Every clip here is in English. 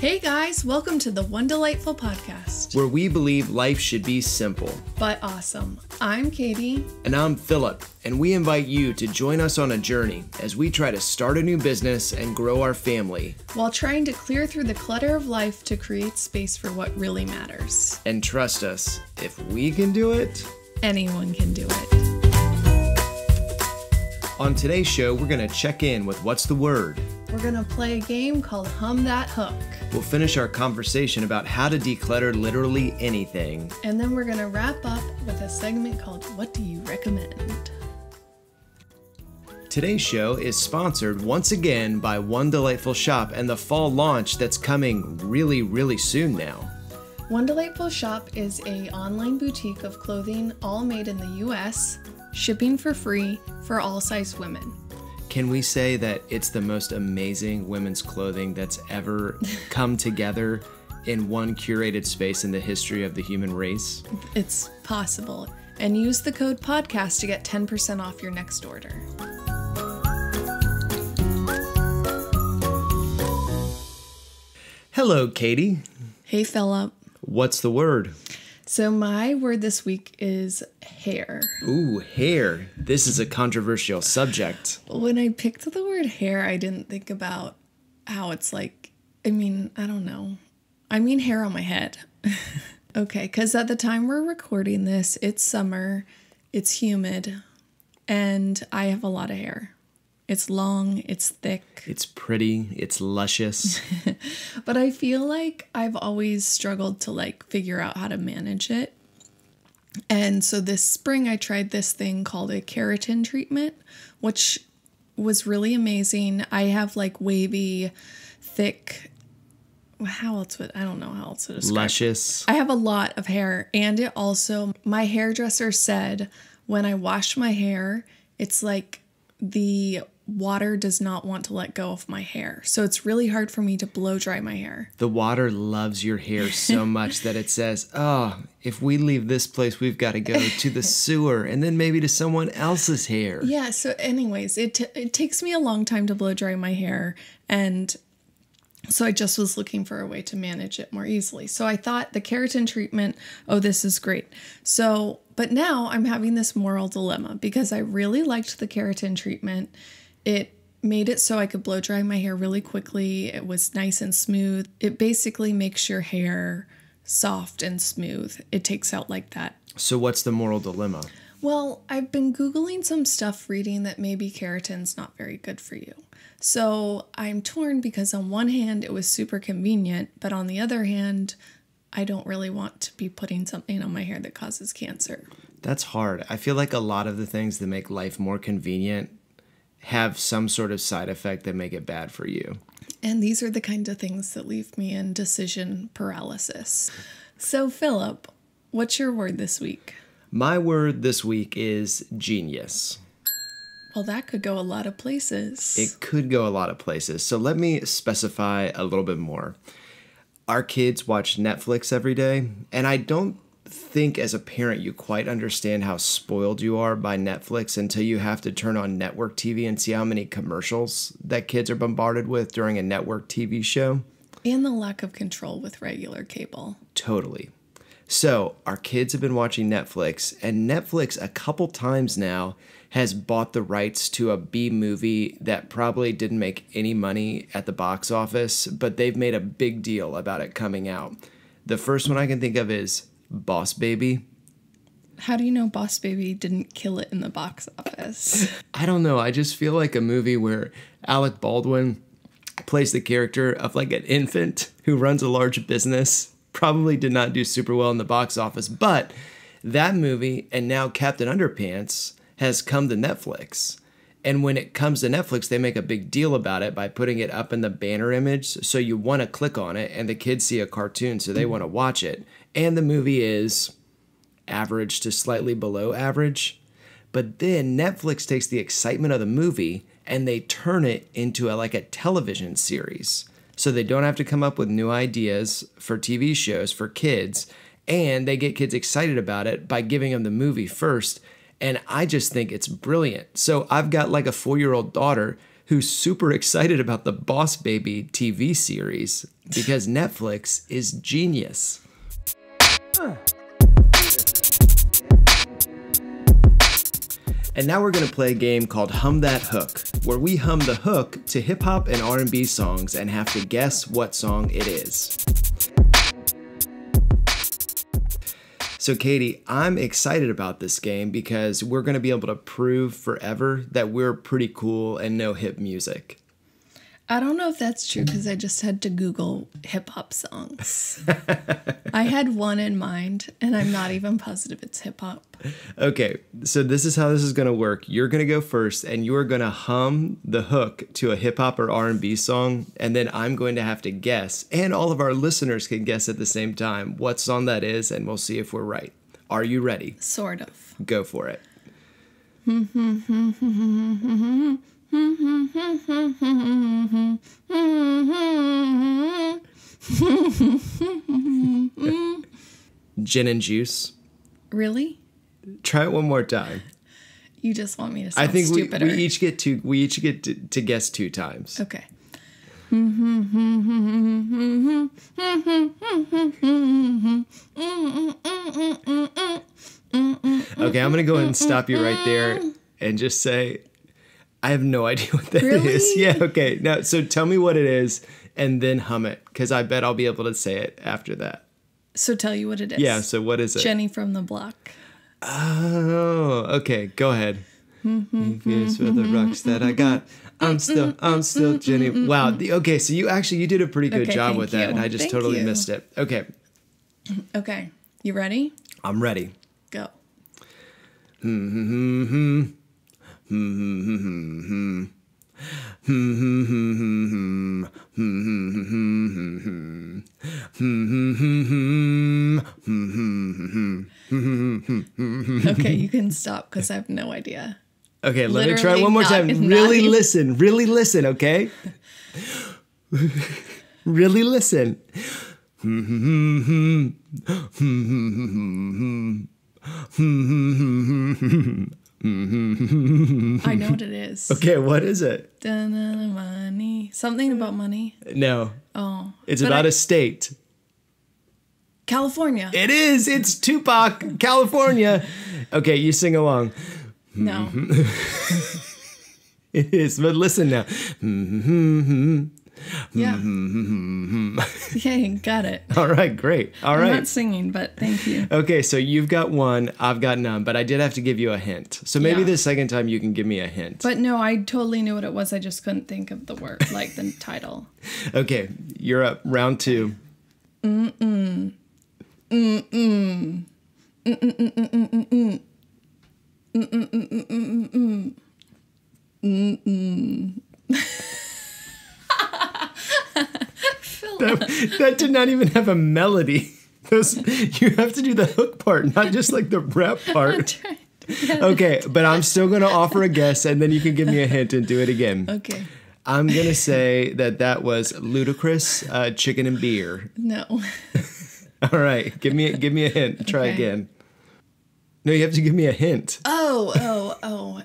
Hey guys, welcome to the One Delightful Podcast, where we believe life should be simple. but awesome. I'm Katie. And I'm Philip, and we invite you to join us on a journey as we try to start a new business and grow our family. While trying to clear through the clutter of life to create space for what really matters. And trust us, if we can do it, Anyone can do it. on today's show, we're going to check in with What's the Word? We're gonna play a game called Hum That Hook. We'll finish our conversation about how to declutter literally anything. And then we're gonna wrap up with a segment called What Do You Recommend? Today's show is sponsored once again by One Delightful Shop and the fall launch that's coming really soon now. One Delightful Shop is an online boutique of clothing all made in the US, shipping for free for all size women. Can we say that it's the most amazing women's clothing that's ever come together in one curated space in the history of the human race? It's possible. And use the code podcast to get 10% off your next order. Hello, Katie. Hey, Philip. What's the word? So my word this week is hair. Ooh, hair. This is a controversial subject. When I picked the word hair, I didn't think about how it's like, I don't know. I mean hair on my head. Okay, because at the time we're recording this, it's summer, it's humid, and I have a lot of hair. It's long, it's thick. It's pretty, it's luscious. But I feel like I've always struggled to figure out how to manage it. And so this spring I tried this thing called a keratin treatment, which was really amazing. I have wavy, thick, I don't know how else to describe it. Luscious. I have a lot of hair, and it also, my hairdresser said when I wash my hair, it's like the water does not want to let go of my hair. So it's really hard for me to blow dry my hair. The water loves your hair so much that it says, oh, if we leave this place, we've got to go to the sewer and then maybe to someone else's hair. Yeah, so anyways, it takes me a long time to blow dry my hair, and so I just was looking for a way to manage it more easily. So I thought the keratin treatment, oh, this is great. So, but now I'm having this moral dilemma because I really liked the keratin treatment. It made it so I could blow dry my hair really quickly. It was nice and smooth. It basically makes your hair soft and smooth. It takes out that. So what's the moral dilemma? Well, I've been Googling some stuff, reading that maybe keratin's not very good for you. So I'm torn because on one hand, it was super convenient, but on the other hand, I don't really want to be putting something on my hair that causes cancer. That's hard. I feel like a lot of the things that make life more convenient have some sort of side effect that make it bad for you. And these are the kind of things that leave me in decision paralysis. So, Philip, what's your word this week? My word this week is genius. Well, that could go a lot of places. It could go a lot of places. So let me specify a little bit more. Our kids watch Netflix every day, and I don't think as a parent you quite understand how spoiled you are by Netflix until you have to turn on network TV and see how many commercials that kids are bombarded with during a network TV show. And the lack of control with regular cable. Totally. So our kids have been watching Netflix, and Netflix a couple times now has bought the rights to a B movie that probably didn't make any money at the box office, but they've made a big deal about it coming out. The first one I can think of is Boss Baby. How do you know Boss Baby didn't kill it in the box office? I don't know. I just feel like a movie where Alec Baldwin plays the character of an infant who runs a large business. Probably did not do super well in the box office, but that movie and now Captain Underpants has come to Netflix. And when it comes to Netflix, they make a big deal about it by putting it up in the banner image. So you want to click on it and the kids see a cartoon, so they want to watch it. And the movie is average to slightly below average. But then Netflix takes the excitement of the movie and they turn it into a television series. So they don't have to come up with new ideas for TV shows for kids. And they get kids excited about it by giving them the movie first. And I just think it's brilliant. So I've got a 4-year-old daughter who's super excited about the Boss Baby TV series because Netflix is genius. And now we're going to play a game called Hum That Hook, where we hum the hook to hip-hop and R&B songs and have to guess what song it is. So Katie, I'm excited about this game because we're going to be able to prove forever that we're pretty cool and know hip music. I don't know if that's true because I just had to Google hip hop songs. I had one in mind and I'm not even positive it's hip hop. Okay, so this is how this is going to work. You're going to go first and you are going to hum the hook to a hip hop or R&B song, and then I'm going to have to guess, and all of our listeners can guess at the same time what song that is, and we'll see if we're right. Are you ready? Sort of. Go for it. Gin and juice. Really? Try it one more time. You just want me to sound I think stupider. we each get to guess 2 times. Okay. Okay, I'm gonna go ahead and stop you right there and just say I have no idea what that Really? is. Yeah, okay. Now, so tell me what it is and then hum it, because I bet I'll be able to say it after that. So tell you what it is. Yeah, so what is it? Jenny from the Block. Oh, okay. Go ahead. Here's for the rocks that I got. I'm still Jenny. Wow. Okay, so you did a pretty good Okay, job thank with that, you. and I just Thank totally you. missed it. Okay, Okay. You ready? I'm ready. Go. Okay, you can stop because I have no idea. Okay, let me try Literally one more not- time. not Really even- listen, okay? Really listen. I know what it is. Okay, what is it? Money. Something about money. No, Oh. it's But about a state. California. It is. It's Tupac, California. Okay, you sing along. No. It is, but listen now. Yeah. Okay, got it. All right, great. All I'm right. not singing, but thank you. Okay, so you've got one, I've got none, but I did have to give you a hint. So maybe Yeah. the second time you can give me a hint. But no, I totally knew what it was. I just couldn't think of the word, like the title. Okay, you're up. Round 2. That did not even have a melody. You have to do the hook part, not just like the rap part. Okay, but I'm still going to offer a guess, and then you can give me a hint and do it again. Okay. I'm going to say that was Ludacris, Chicken and Beer. No. All right, give me a hint. Try Okay. again. No, you have to give me a hint. Oh.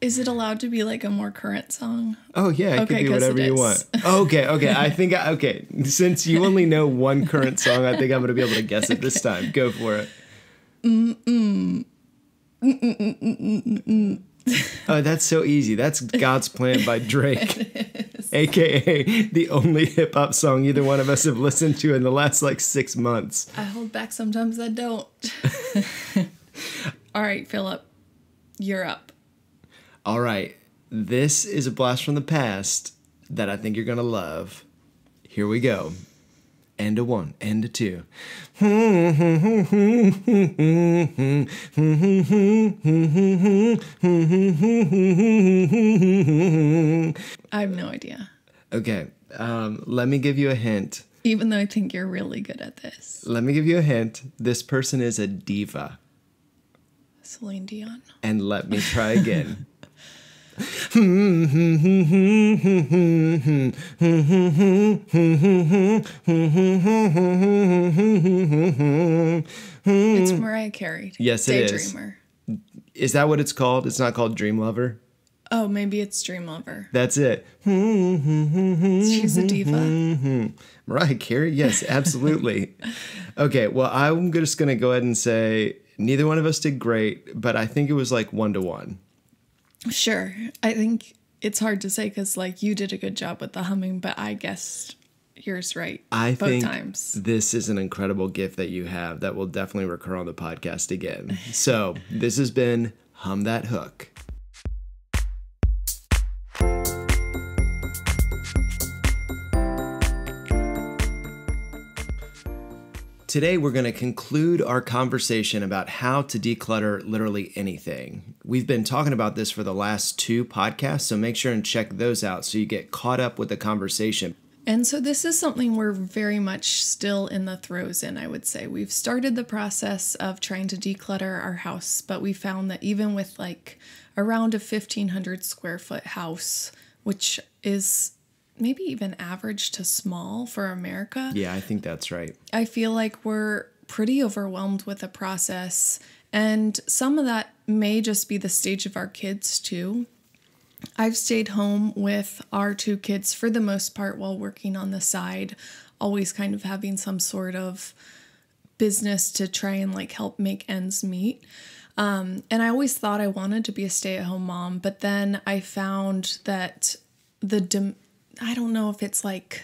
Is it allowed to be like a more current song? Oh yeah, it Okay, could be 'cause whatever it you is. want. Okay. I think okay. Since you only know one current song, I think I'm gonna be able to guess it this time. Go for it. Oh, that's so easy. That's God's Plan by Drake, aka the only hip hop song either one of us have listened to in the last like 6 months. I hold back sometimes I don't. All right, Philip, you're up. All right, this is a blast from the past that I think you're gonna love. Here we go. And a 1, and a 2. I have no idea. Okay, let me give you a hint. Even though I think you're really good at this. Let me give you a hint. This person is a diva. Celine Dion. And let me try again. It's Mariah Carey. Yes, it is. Daydreamer. Is that what it's called? It's not called Dream Lover? Oh, maybe it's Dream Lover. That's it. She's a diva. Mariah Carey? Yes, absolutely. Okay, well, I'm just going to go ahead and say neither one of us did great, but I think it was like 1-1. Sure. I think it's hard to say because, like, you did a good job with the humming, but I guessed yours right I both think times. this is an incredible gift that you have that will definitely recur on the podcast again. So this has been Hum That Hook. Today, we're going to conclude our conversation about how to declutter literally anything. We've been talking about this for the last 2 podcasts, so make sure and check those out so you get caught up with the conversation. And so this is something we're very much still in the throes in, I would say. We've started the process of trying to declutter our house, but we found that even with like around a 1,500 square foot house, which is maybe even average to small for America. Yeah, I think that's right. I feel like we're pretty overwhelmed with the process, and some of that may just be the stage of our kids too. I've stayed home with our 2 kids for the most part while working on the side, always kind of having some sort of business to try and like help make ends meet. And I always thought I wanted to be a stay-at-home mom, but then I found that I don't know if it's like,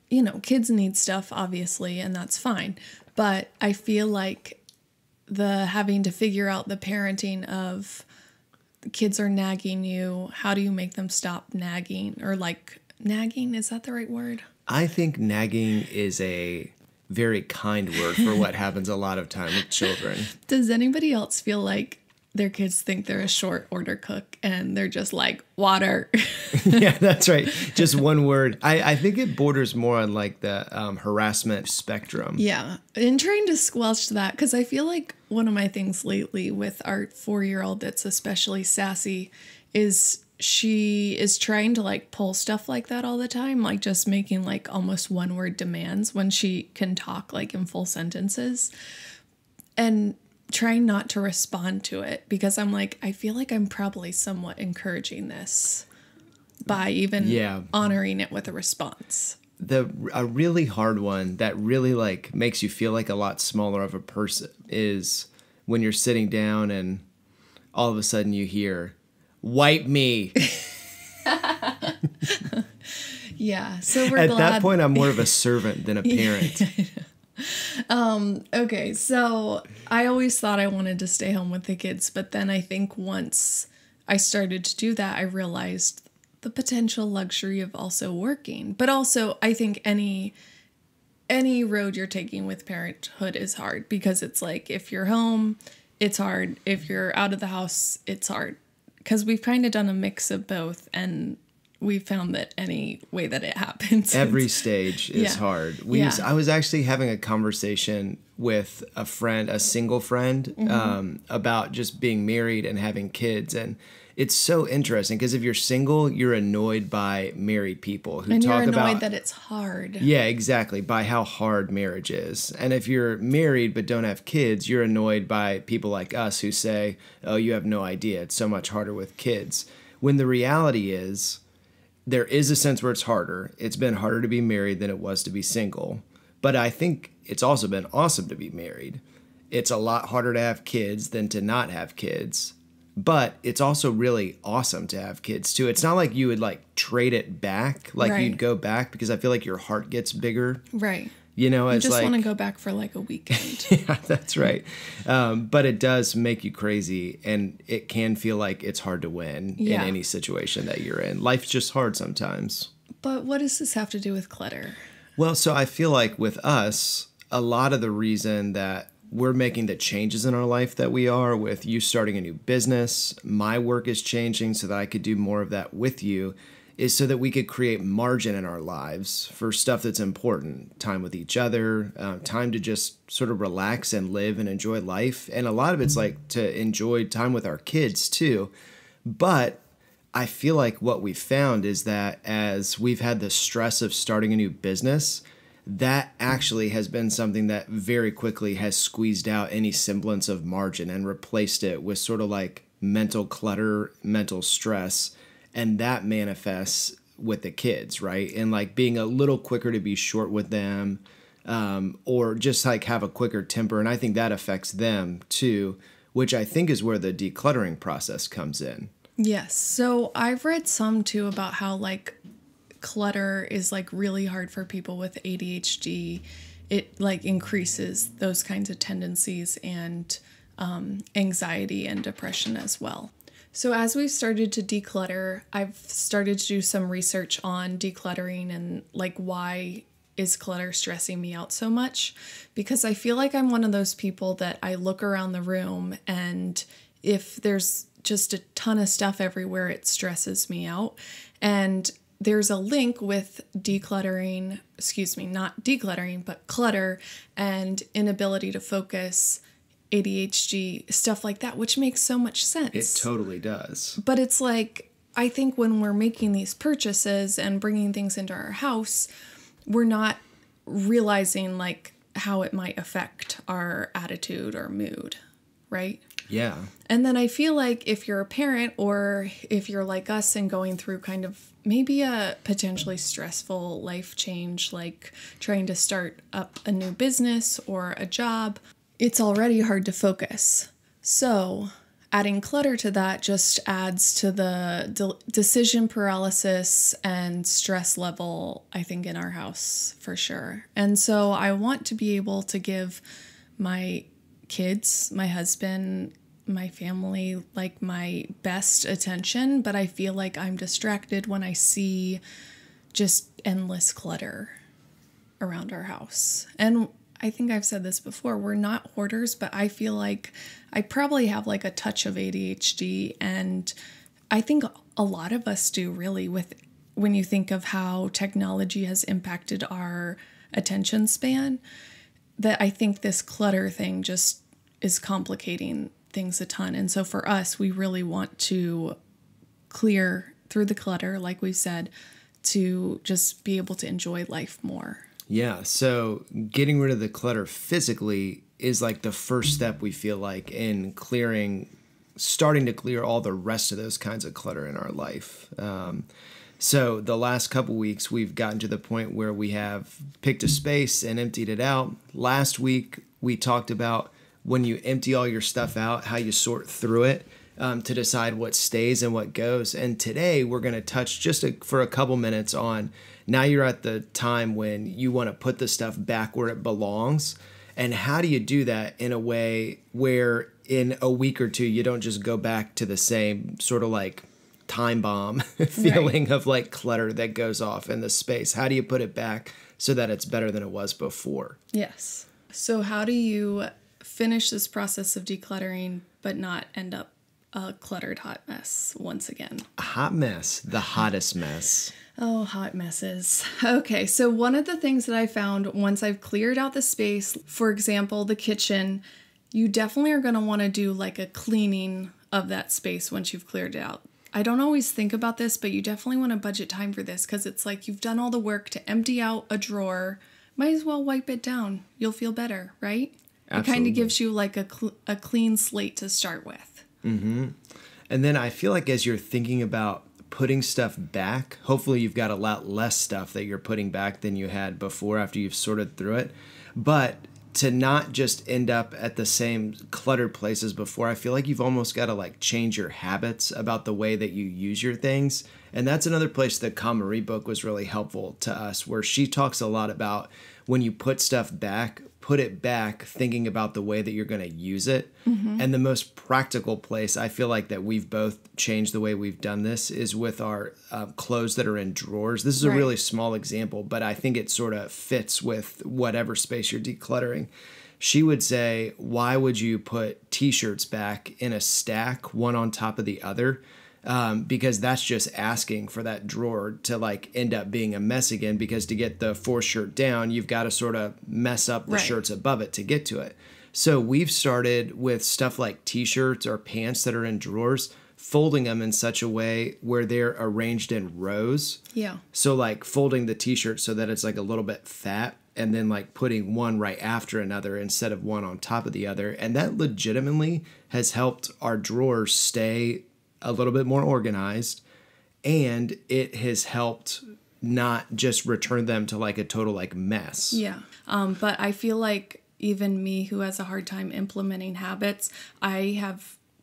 you know, kids need stuff, obviously, and that's fine. But I feel like the having to figure out the parenting of kids are nagging you. How do you make them stop nagging? Or like nagging, is that the right word? I think nagging is a very kind word for what happens a lot of time with children. Does anybody else feel like their kids think they're a short order cook and they're just like, water? Yeah, that's right. Just one word. I think it borders more on like the harassment spectrum. Yeah. And trying to squelch that, because I feel like one of my things lately with our 4-year-old that's especially sassy is she is trying to like pull stuff like that all the time, like just making like almost one-word demands when she can talk like in full sentences. And trying not to respond to it because I'm like, I feel like I'm probably somewhat encouraging this by even honoring it with a response. A really hard one that really like makes you feel like a lot smaller of a person is when you're sitting down and all of a sudden you hear, "Wipe me." Yeah, so we're At glad. that point, I'm more of a servant than a parent. Okay, so I always thought I wanted to stay home with the kids, but then I think once I started to do that, I realized the potential luxury of also working. But also, I think any road you're taking with parenthood is hard because it's like if you're home, it's hard. If you're out of the house, it's hard. Because we've kind of done a mix of both, and we found that any way that it happens, every stage is hard. I was actually having a conversation with a friend, a single friend, about just being married and having kids. And it's so interesting because if you're single, you're annoyed by married people who and talk you're annoyed about that it's hard. Yeah, exactly. By how hard marriage is. And if you're married but don't have kids, you're annoyed by people like us who say, "Oh, you have no idea. It's so much harder with kids." When the reality is, there is a sense where it's harder. It's been harder to be married than it was to be single. But I think it's also been awesome to be married. It's a lot harder to have kids than to not have kids. But it's also really awesome to have kids too. It's not like you would like trade it back, like you'd go back, because I feel like your heart gets bigger. Right. You know, it's just like, want to go back for like a weekend. Yeah, that's right. But it does make you crazy, and it can feel like it's hard to win in any situation that you're in. Life's just hard sometimes. But what does this have to do with clutter? Well, so I feel like with us, a lot of the reason that we're making the changes in our life that we are, with you starting a new business, my work is changing so that I could do more of that with you, is so that we could create margin in our lives for stuff that's important. Time with each other, time to just sort of relax and live and enjoy life. And a lot of it's like to enjoy time with our kids too. But I feel like what we've found is that as we've had the stress of starting a new business, that actually has been something that very quickly has squeezed out any semblance of margin and replaced it with sort of like mental clutter, mental stress. And that manifests with the kids, right? And like being a little quicker to be short with them, or just like have a quicker temper. And I think that affects them too, which I think is where the decluttering process comes in. Yes. So I've read some too about how like clutter is like really hard for people with ADHD. It like increases those kinds of tendencies and anxiety and depression as well. So as we've started to declutter, I've started to do some research on decluttering and like why is clutter stressing me out so much? Because I feel like I'm one of those people that I look around the room and if there's just a ton of stuff everywhere, it stresses me out. And there's a link with decluttering, not decluttering, but clutter and inability to focus, ADHD, stuff like that, which makes so much sense. It totally does. But it's like, I think when we're making these purchases and bringing things into our house, we're not realizing like how it might affect our attitude or mood, right? Yeah. And then I feel like if you're a parent or if you're like us and going through kind of maybe a potentially stressful life change, like trying to start up a new business or a job, it's already hard to focus. So adding clutter to that just adds to the decision paralysis and stress level, I think, in our house for sure. And so I want to be able to give my kids, my husband, my family, like my best attention, but I feel like I'm distracted when I see just endless clutter around our house. And I think I've said this before, we're not hoarders, but I feel like I probably have like a touch of ADHD, and I think a lot of us do really with when you think of how technology has impacted our attention span, that I think this clutter thing just is complicating things a ton. And so for us, we really want to clear through the clutter, like we said, to just be able to enjoy life more. Yeah, so getting rid of the clutter physically is like the first step, we feel like, in starting to clear all the rest of those kinds of clutter in our life. So the last couple weeks, we've gotten to the point where we have picked a space and emptied it out. Last week, we talked about when you empty all your stuff out, how you sort through it to decide what stays and what goes. And today, we're going to touch for a couple minutes on now you're at the time when you want to put the stuff back where it belongs. And how do you do that in a way where in a week or two, you don't just go back to the same sort of like time bomb feeling of like clutter that goes off in the space? How do you put it back so that it's better than it was before? Yes. So how do you finish this process of decluttering but not end up a cluttered hot mess once again? A hot mess, the hottest mess. Oh, hot messes. Okay, so one of the things that I found once I've cleared out the space, for example, the kitchen, you definitely are going to want to do like a cleaning of that space once you've cleared it out. I don't always think about this, but you definitely want to budget time for this because it's like you've done all the work to empty out a drawer. Might as well wipe it down. You'll feel better, right? Absolutely. It kind of gives you like a clean slate to start with. Mm-hmm. And then I feel like as you're thinking about putting stuff back, hopefully you've got a lot less stuff that you're putting back than you had before after you've sorted through it. But to not just end up at the same cluttered places before, I feel like you've almost got to like change your habits about the way that you use your things. And that's another place the Marie book was really helpful to us, where she talks a lot about when you put stuff back, put it back thinking about the way that you're going to use it. Mm-hmm. And the most practical place I feel like that we've both changed the way we've done this is with our clothes that are in drawers. This is a really small example, but I think it sort of fits with whatever space you're decluttering. She would say, why would you put t-shirts back in a stack, one on top of the other? Because that's just asking for that drawer to like end up being a mess again, because to get the fourth shirt down, you've got to sort of mess up the shirts above it to get to it. So we've started with stuff like t-shirts or pants that are in drawers, folding them in such a way where they're arranged in rows. Yeah. So like folding the t-shirt so that it's like a little bit fat, and then like putting one right after another instead of one on top of the other. And that legitimately has helped our drawers stay a little bit more organized. and it has helped not just return them to like a total like mess. Yeah. But I feel like even me who has a hard time implementing habits,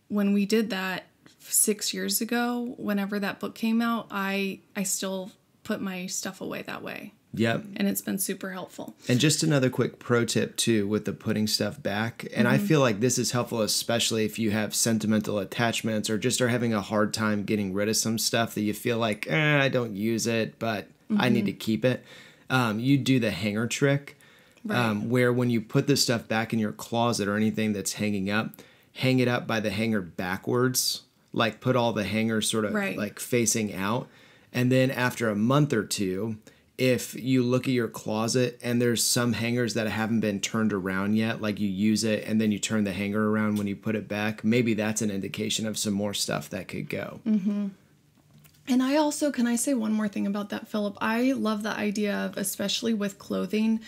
when we did that 6 years ago, whenever that book came out, I still put my stuff away that way. Yep. And it's been super helpful. And just another quick pro tip too with the putting stuff back. And I feel like this is helpful, especially if you have sentimental attachments or just are having a hard time getting rid of some stuff that you feel like, I don't use it, but I need to keep it. You do the hanger trick, where when you put this stuff back in your closet or anything that's hanging up, hang it up by the hanger backwards, like put all the hangers sort of like facing out. And then after a month or two, if you look at your closet and there's some hangers that haven't been turned around yet, like you use it and then you turn the hanger around when you put it back, maybe that's an indication of some more stuff that could go. And can I say one more thing about that, Philip? I love the idea of, especially with clothing,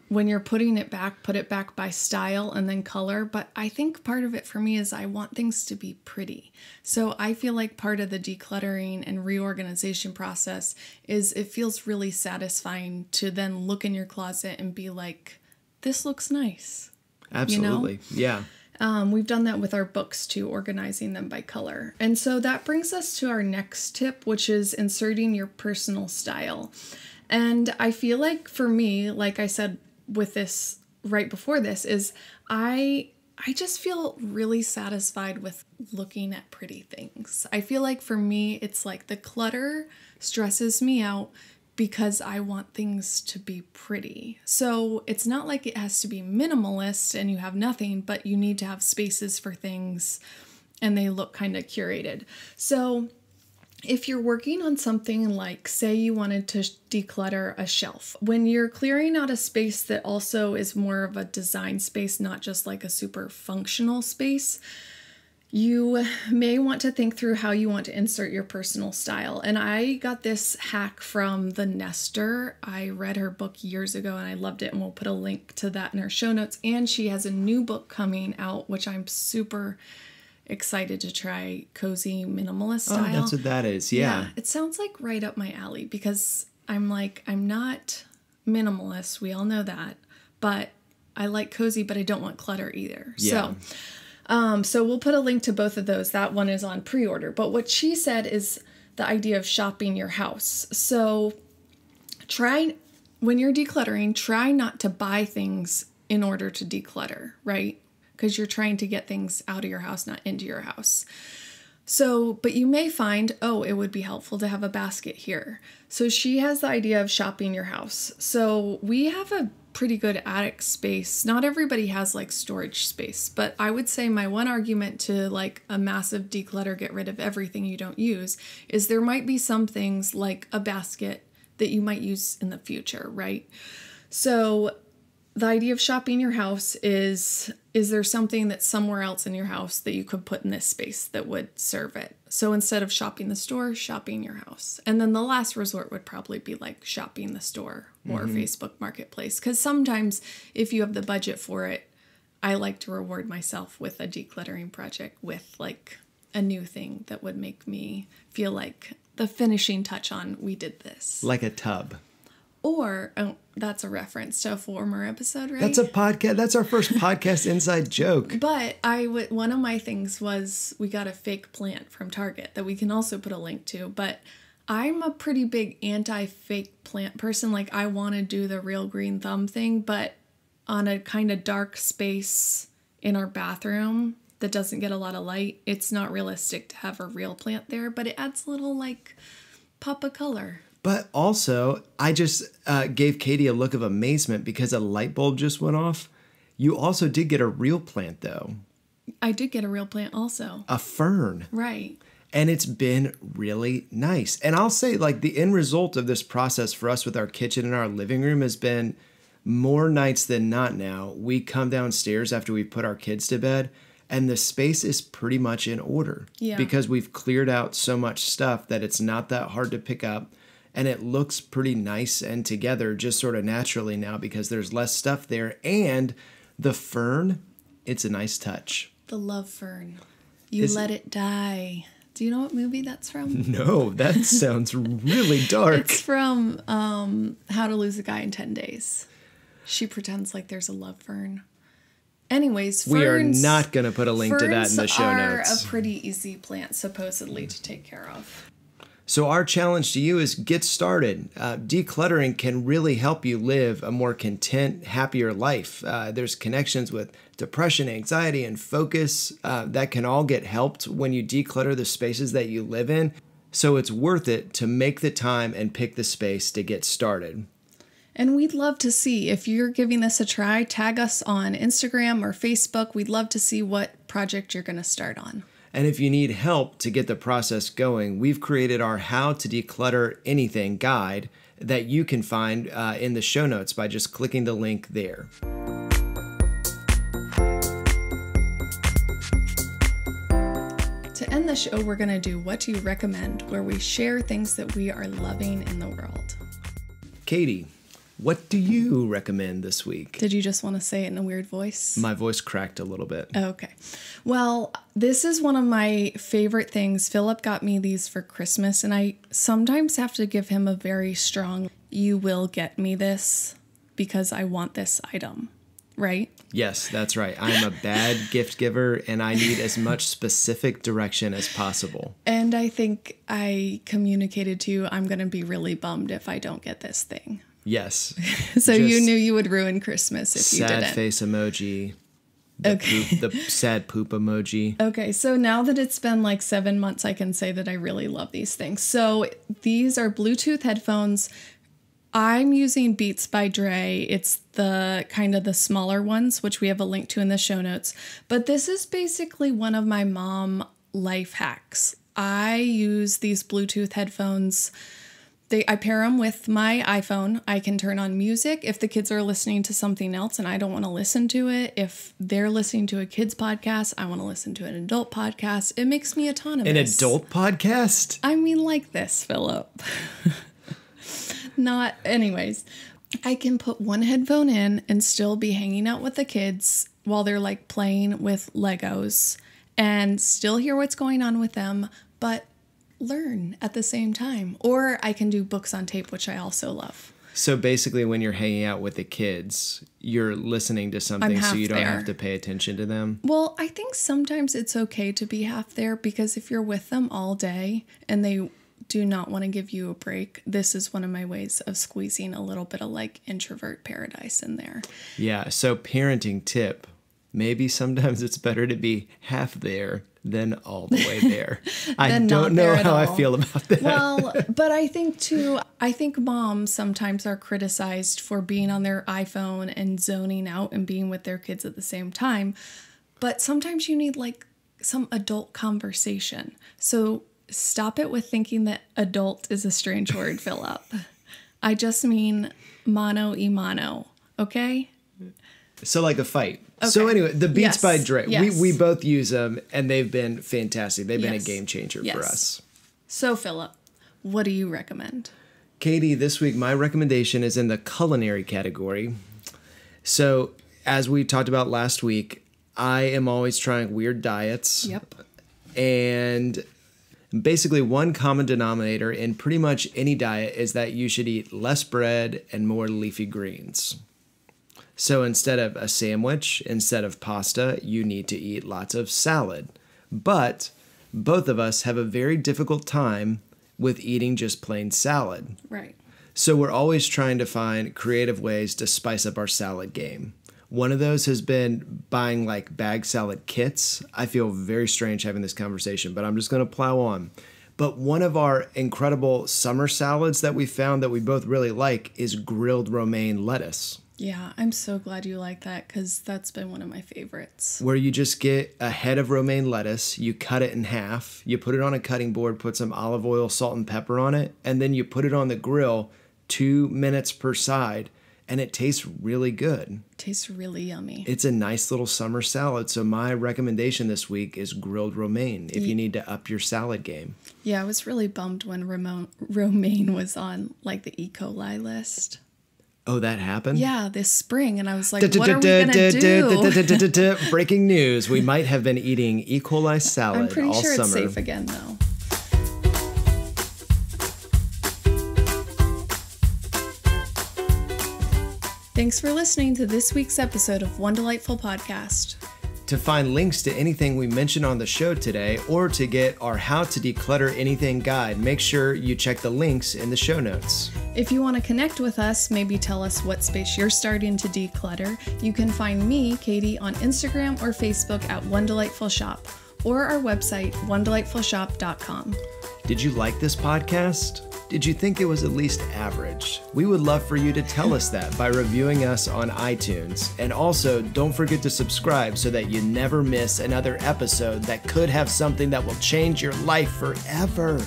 when you're putting it back, put it back by style and then color. But I think part of it for me is I want things to be pretty. So I feel like part of the decluttering and reorganization process is it feels really satisfying to then look in your closet and be like, this looks nice. Absolutely. You know? Yeah. We've done that with our books too, organizing them by color. And so that brings us to our next tip, which is inserting your personal style. And I feel like for me, like I said with this right before this, is I just feel really satisfied with looking at pretty things. I feel like for me, it's like the clutter stresses me out because I want things to be pretty. So it's not like it has to be minimalist and you have nothing, but you need to have spaces for things and they look kind of curated. So if you're working on something like, say you wanted to declutter a shelf, when you're clearing out a space that also is more of a design space, not just like a super functional space, you may want to think through how you want to insert your personal style. And I got this hack from the Nester. I read her book years ago and I loved it, and we'll put a link to that in our show notes. And she has a new book coming out, which I'm super excited to try, Cozy Minimalist Style. Oh, that's what that is. Yeah. It sounds like right up my alley because I'm not minimalist. We all know that, but I like cozy, but I don't want clutter either. Yeah. So we'll put a link to both of those. That one is on pre-order. But what she said is the idea of shopping your house. So when you're decluttering, try not to buy things in order to declutter, right? Because you're trying to get things out of your house, not into your house. So, but you may find, it would be helpful to have a basket here. So she has the idea of shopping your house. So we have a pretty good attic space. Not everybody has like storage space, but I would say my one argument to like a massive declutter, get rid of everything you don't use, is there might be some things like a basket that you might use in the future, right? So the idea of shopping your house is there something that's somewhere else in your house that you could put in this space that would serve it? So instead of shopping the store, shopping your house. And then the last resort would probably be like shopping the store or Facebook Marketplace. Because sometimes if you have the budget for it, I like to reward myself with a decluttering project with like a new thing that would make me feel like the finishing touch on, we did this. Like a tub. Or, that's a reference to a former episode, right? That's a podcast. That's our first podcast inside joke. But one of my things was we got a fake plant from Target that we can also put a link to. But I'm a pretty big anti-fake plant person. Like, I want to do the real green thumb thing, but on a kind of dark space in our bathroom that doesn't get a lot of light, it's not realistic to have a real plant there. But it adds a little, like, pop of color. But also, I just gave Katie a look of amazement because a light bulb just went off. You also did get a real plant, though. I did get a real plant also. A fern. Right. And it's been really nice. And I'll say, like, the end result of this process for us with our kitchen and our living room has been more nights than not now. We come downstairs after we put our kids to bed, and the space is pretty much in order. Yeah. Because we've cleared out so much stuff that it's not that hard to pick up. And it looks pretty nice and together just sort of naturally now because there's less stuff there. And the fern, it's a nice touch. The love fern. You let it die. Do you know what movie that's from? No, that sounds really dark. It's from How to Lose a Guy in 10 Days. She pretends like there's a love fern. Anyways, we are not going to put a link to that in the show notes. Ferns are a pretty easy plant, supposedly, to take care of. So our challenge to you is get started. Decluttering can really help you live a more content, happier life. There's connections with depression, anxiety, and focus that can all get helped when you declutter the spaces that you live in. So it's worth it to make the time and pick the space to get started. And we'd love to see, if you're giving this a try, tag us on Instagram or Facebook. We'd love to see what project you're going to start on. And if you need help to get the process going, we've created our How to Declutter Anything guide that you can find in the show notes by just clicking the link there. To end the show, we're going to do What Do You Recommend, where we share things that we are loving in the world. Katie, what do you recommend this week? Did you just want to say it in a weird voice? My voice cracked a little bit. Okay. Well, this is one of my favorite things. Philip got me these for Christmas, and I sometimes have to give him a very strong, you will get me this because I want this item, right? Yes, that's right. I'm a bad gift giver, and I need as much specific direction as possible. And I think I communicated to you, I'm going to be really bummed if I don't get this thing. Yes. So you knew you would ruin Christmas if you didn't. Sad face emoji. Okay. The sad poop emoji. Okay, so now that it's been like 7 months, I can say that I really love these things. So these are Bluetooth headphones. I'm using Beats by Dre. It's the kind of the smaller ones, which we have a link to in the show notes. But this is basically one of my mom life hacks. I use these Bluetooth headphones. I pair them with my iPhone. I can turn on music if the kids are listening to something else and I don't want to listen to it. If they're listening to a kid's podcast, I want to listen to an adult podcast. It makes me autonomous. An adult podcast? I mean, like this, Philip. Anyways. I can put one headphone in and still be hanging out with the kids while they're like playing with Legos and still hear what's going on with them, but learn at the same time. Or I can do books on tape, which I also love. So basically when you're hanging out with the kids, you're listening to something so you don't have to pay attention to them? Well, I think sometimes it's okay to be half there because if you're with them all day and they do not want to give you a break, this is one of my ways of squeezing a little bit of like introvert paradise in there. Yeah, so parenting tip, maybe sometimes it's better to be half there than all the way there. I don't know how I feel about that. Well, but I think moms sometimes are criticized for being on their iPhone and zoning out and being with their kids at the same time. But sometimes you need like some adult conversation. So stop it with thinking that adult is a strange word, Philip. I just mean mano y mano, okay? So like a fight. Okay. So anyway, the Beats by Dre, we both use them, and they've been fantastic. They've been a game changer for us. So Philip, what do you recommend? Katie, this week my recommendation is in the culinary category. So as we talked about last week, I am always trying weird diets. Yep. And basically one common denominator in pretty much any diet is that you should eat less bread and more leafy greens. So instead of a sandwich, instead of pasta, you need to eat lots of salad. But both of us have a very difficult time with eating just plain salad. Right. So we're always trying to find creative ways to spice up our salad game. One of those has been buying like bag salad kits. I feel very strange having this conversation, but I'm just going to plow on. But one of our incredible summer salads that we found that we both really like is grilled romaine lettuce. Yeah, I'm so glad you like that because that's been one of my favorites. Where you just get a head of romaine lettuce, you cut it in half, you put it on a cutting board, put some olive oil, salt, and pepper on it, and then you put it on the grill 2 minutes per side, and it tastes really good. Tastes really yummy. It's a nice little summer salad, so my recommendation this week is grilled romaine if you need to up your salad game. Yeah, I was really bummed when romaine was on like the E. coli list. Oh, that happened? Yeah, this spring. And I was like, what are we going to do? Breaking news. We might have been eating E. coli salad all summer. I'm pretty sure it's safe again, though. Thanks for listening to this week's episode of One Delightful Podcast. To find links to anything we mentioned on the show today, or to get our How to Declutter Anything guide, make sure you check the links in the show notes. If you want to connect with us, maybe tell us what space you're starting to declutter, you can find me, Katie, on Instagram or Facebook at One Delightful Shop, or our website, onedelightfulshop.com. Did you like this podcast? Did you think it was at least average? We would love for you to tell us that by reviewing us on iTunes. And also, don't forget to subscribe so that you never miss another episode that could have something that will change your life forever.